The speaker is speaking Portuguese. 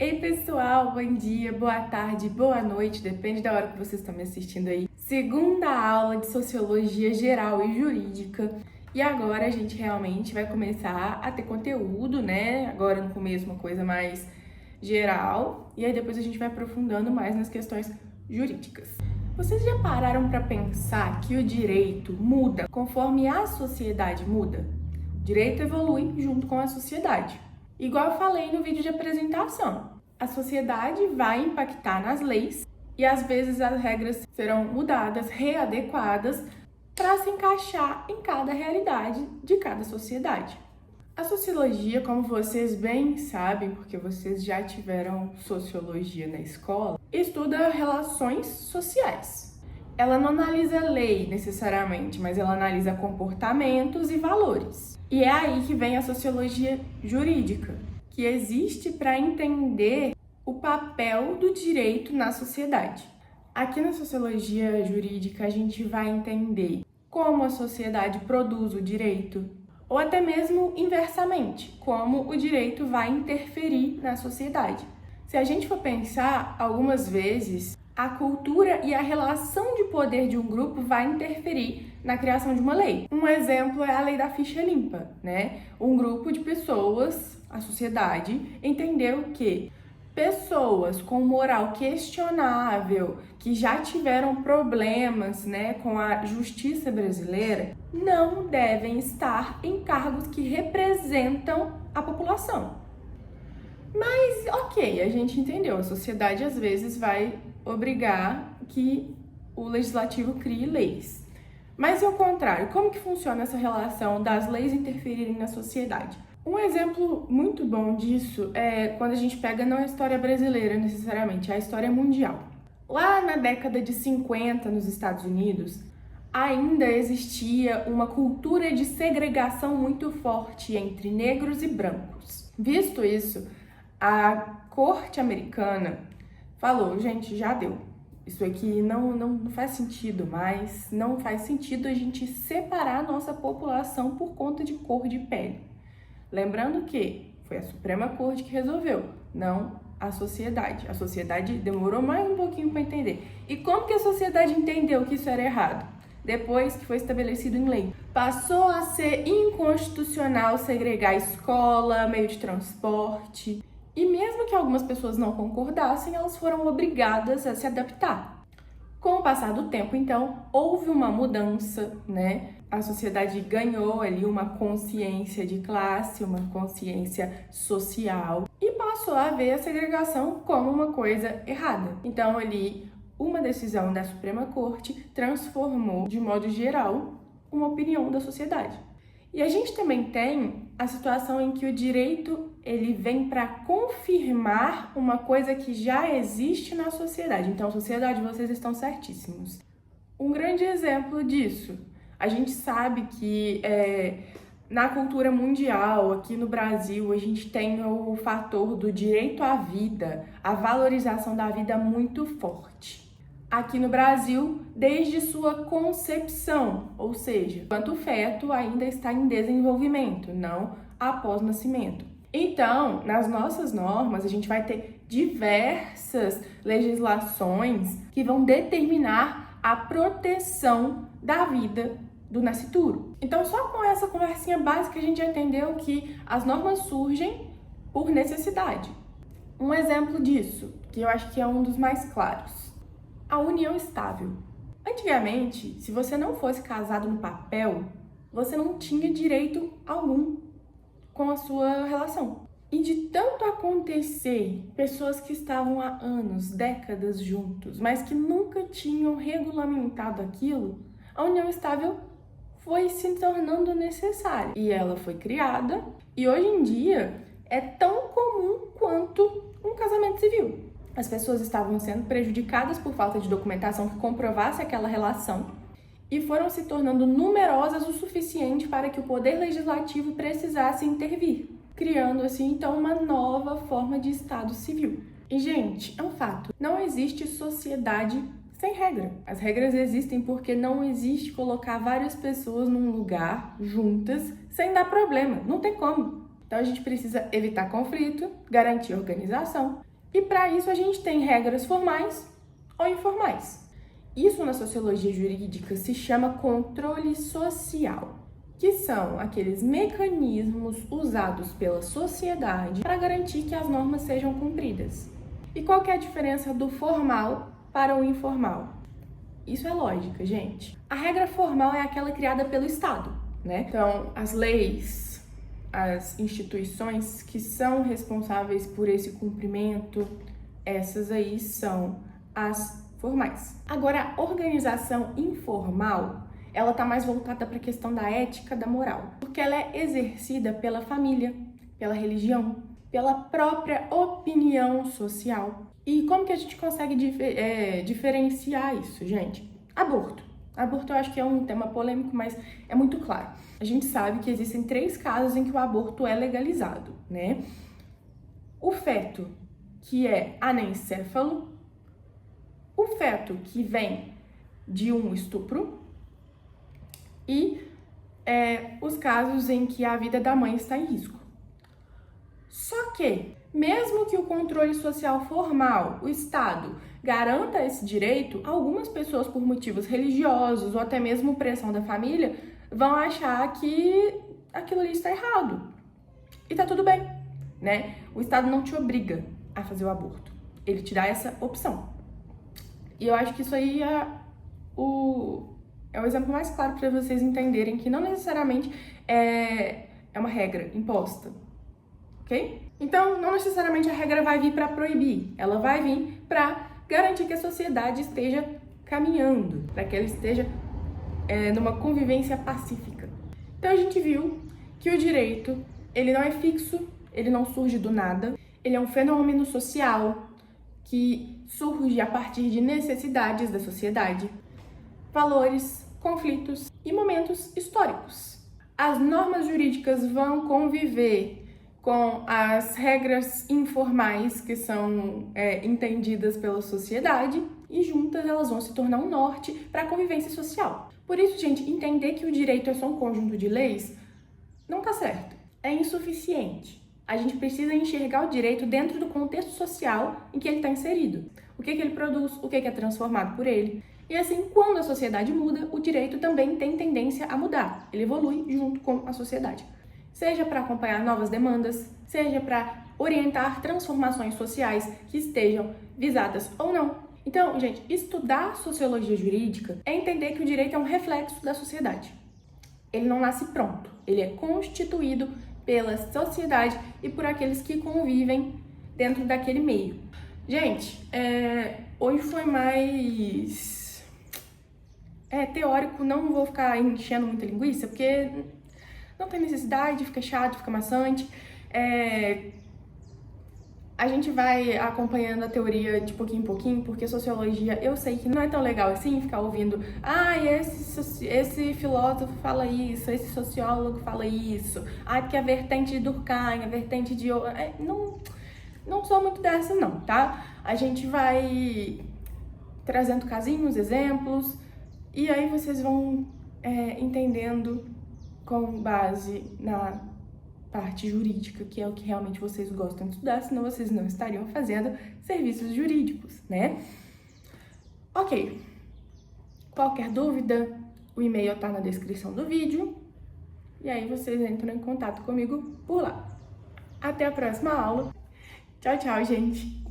Ei pessoal, bom dia, boa tarde, boa noite, depende da hora que vocês estão me assistindo aí. Segunda aula de Sociologia Geral e Jurídica. E agora a gente realmente vai começar a ter conteúdo, né? Agora no começo uma coisa mais geral, e aí depois a gente vai aprofundando mais nas questões jurídicas. Vocês já pararam para pensar que o direito muda conforme a sociedade muda? O direito evolui junto com a sociedade. Igual eu falei no vídeo de apresentação, a sociedade vai impactar nas leis e às vezes as regras serão mudadas, readequadas para se encaixar em cada realidade de cada sociedade. A sociologia, como vocês bem sabem, porque vocês já tiveram sociologia na escola, estuda relações sociais. Ela não analisa lei necessariamente, mas ela analisa comportamentos e valores. E é aí que vem a sociologia jurídica, que existe para entender o papel do direito na sociedade. Aqui na sociologia jurídica a gente vai entender como a sociedade produz o direito, ou até mesmo inversamente, como o direito vai interferir na sociedade. Se a gente for pensar, algumas vezes a cultura e a relação de poder de um grupo vai interferir na criação de uma lei. Um exemplo é a lei da ficha limpa, né? Um grupo de pessoas, a sociedade, entendeu que pessoas com moral questionável, que já tiveram problemas, né, com a justiça brasileira, não devem estar em cargos que representam a população. Mas, ok, a gente entendeu, a sociedade às vezes vai obrigar que o legislativo crie leis. Mas, ao contrário, como que funciona essa relação das leis interferirem na sociedade? Um exemplo muito bom disso é quando a gente pega não a história brasileira necessariamente, a história mundial. Lá na década de 50, nos Estados Unidos, ainda existia uma cultura de segregação muito forte entre negros e brancos. Visto isso, a corte americana falou, gente, já deu. Isso aqui não faz sentido mais, não faz sentido a gente separar a nossa população por conta de cor de pele. Lembrando que foi a Suprema Corte que resolveu, não a sociedade. A sociedade demorou mais um pouquinho para entender. E como que a sociedade entendeu que isso era errado? Depois que foi estabelecido em lei. Passou a ser inconstitucional segregar escola, meio de transporte. E mesmo que algumas pessoas não concordassem, elas foram obrigadas a se adaptar. Com o passar do tempo, então, houve uma mudança, né? A sociedade ganhou ali uma consciência de classe, uma consciência social e passou a ver a segregação como uma coisa errada. Então, ali, uma decisão da Suprema Corte transformou, de modo geral, uma opinião da sociedade. E a gente também tem a situação em que o direito ele vem para confirmar uma coisa que já existe na sociedade. Então, sociedade, vocês estão certíssimos. Um grande exemplo disso, a gente sabe que na cultura mundial, aqui no Brasil, a gente tem o fator do direito à vida, a valorização da vida muito forte. Aqui no Brasil, desde sua concepção, ou seja, enquanto o feto ainda está em desenvolvimento, não após o nascimento. Então, nas nossas normas, a gente vai ter diversas legislações que vão determinar a proteção da vida do nascituro. Então, só com essa conversinha básica, a gente já entendeu que as normas surgem por necessidade. Um exemplo disso, que eu acho que é um dos mais claros. A união estável. Antigamente, se você não fosse casado no papel, você não tinha direito algum com a sua relação. E de tanto acontecer, pessoas que estavam há anos, décadas juntos, mas que nunca tinham regulamentado aquilo, a união estável foi se tornando necessária. E ela foi criada, e hoje em dia é tão comum quanto um casamento civil. As pessoas estavam sendo prejudicadas por falta de documentação que comprovasse aquela relação e foram se tornando numerosas o suficiente para que o poder legislativo precisasse intervir, criando assim então uma nova forma de Estado civil. E gente, é um fato, não existe sociedade sem regra. As regras existem porque não existe colocar várias pessoas num lugar juntas sem dar problema, não tem como. Então a gente precisa evitar conflito, garantir organização E para isso a gente tem regras formais ou informais. Isso na sociologia jurídica se chama controle social, que são aqueles mecanismos usados pela sociedade para garantir que as normas sejam cumpridas. E qual que é a diferença do formal para o informal? Isso é lógica, gente. A regra formal é aquela criada pelo Estado, né? Então, as leis, as instituições que são responsáveis por esse cumprimento, essas aí são as formais. Agora, a organização informal, ela tá mais voltada para a questão da ética, da moral, porque ela é exercida pela família, pela religião, pela própria opinião social. E como que a gente consegue diferenciar isso, gente? Aborto. Aborto eu acho que é um tema polêmico, mas é muito claro. A gente sabe que existem 3 casos em que o aborto é legalizado, né? O feto que é anencéfalo, o feto que vem de um estupro e os casos em que a vida da mãe está em risco. Só que, mesmo que o controle social formal, o Estado, garanta esse direito, algumas pessoas, por motivos religiosos ou até mesmo pressão da família, vão achar que aquilo ali está errado. E tá tudo bem, né? O Estado não te obriga a fazer o aborto. Ele te dá essa opção. E eu acho que isso aí é o exemplo mais claro para vocês entenderem que não necessariamente é uma regra imposta, ok? Então, não necessariamente a regra vai vir para proibir, ela vai vir para garantir que a sociedade esteja caminhando, para que ela esteja numa convivência pacífica. Então, a gente viu que o direito, ele não é fixo, ele não surge do nada, ele é um fenômeno social que surge a partir de necessidades da sociedade, valores, conflitos e momentos históricos. As normas jurídicas vão conviver com as regras informais que são entendidas pela sociedade e juntas elas vão se tornar um norte para a convivência social. Por isso, gente, entender que o direito é só um conjunto de leis não tá certo, é insuficiente. A gente precisa enxergar o direito dentro do contexto social em que ele está inserido. O que ele produz, o que é transformado por ele. E assim, quando a sociedade muda, o direito também tem tendência a mudar. Ele evolui junto com a sociedade. Seja para acompanhar novas demandas, seja para orientar transformações sociais que estejam visadas ou não. Então, gente, estudar sociologia jurídica é entender que o direito é um reflexo da sociedade. Ele não nasce pronto, ele é constituído pela sociedade e por aqueles que convivem dentro daquele meio. Gente, hoje foi mais teórico, não vou ficar enchendo muita linguiça, porque não tem necessidade, fica chato, fica maçante. A gente vai acompanhando a teoria de pouquinho em pouquinho, porque sociologia, eu sei que não é tão legal assim ficar ouvindo esse filósofo fala isso, esse sociólogo fala isso, porque a vertente de Durkheim, a vertente de... Não sou muito dessa não, tá? A gente vai trazendo casinhos, exemplos, e aí vocês vão entendendo com base na parte jurídica, que é o que realmente vocês gostam de estudar, senão vocês não estariam fazendo serviços jurídicos, né? Ok. Qualquer dúvida, o e-mail tá na descrição do vídeo, e aí vocês entram em contato comigo por lá. Até a próxima aula. Tchau, tchau, gente!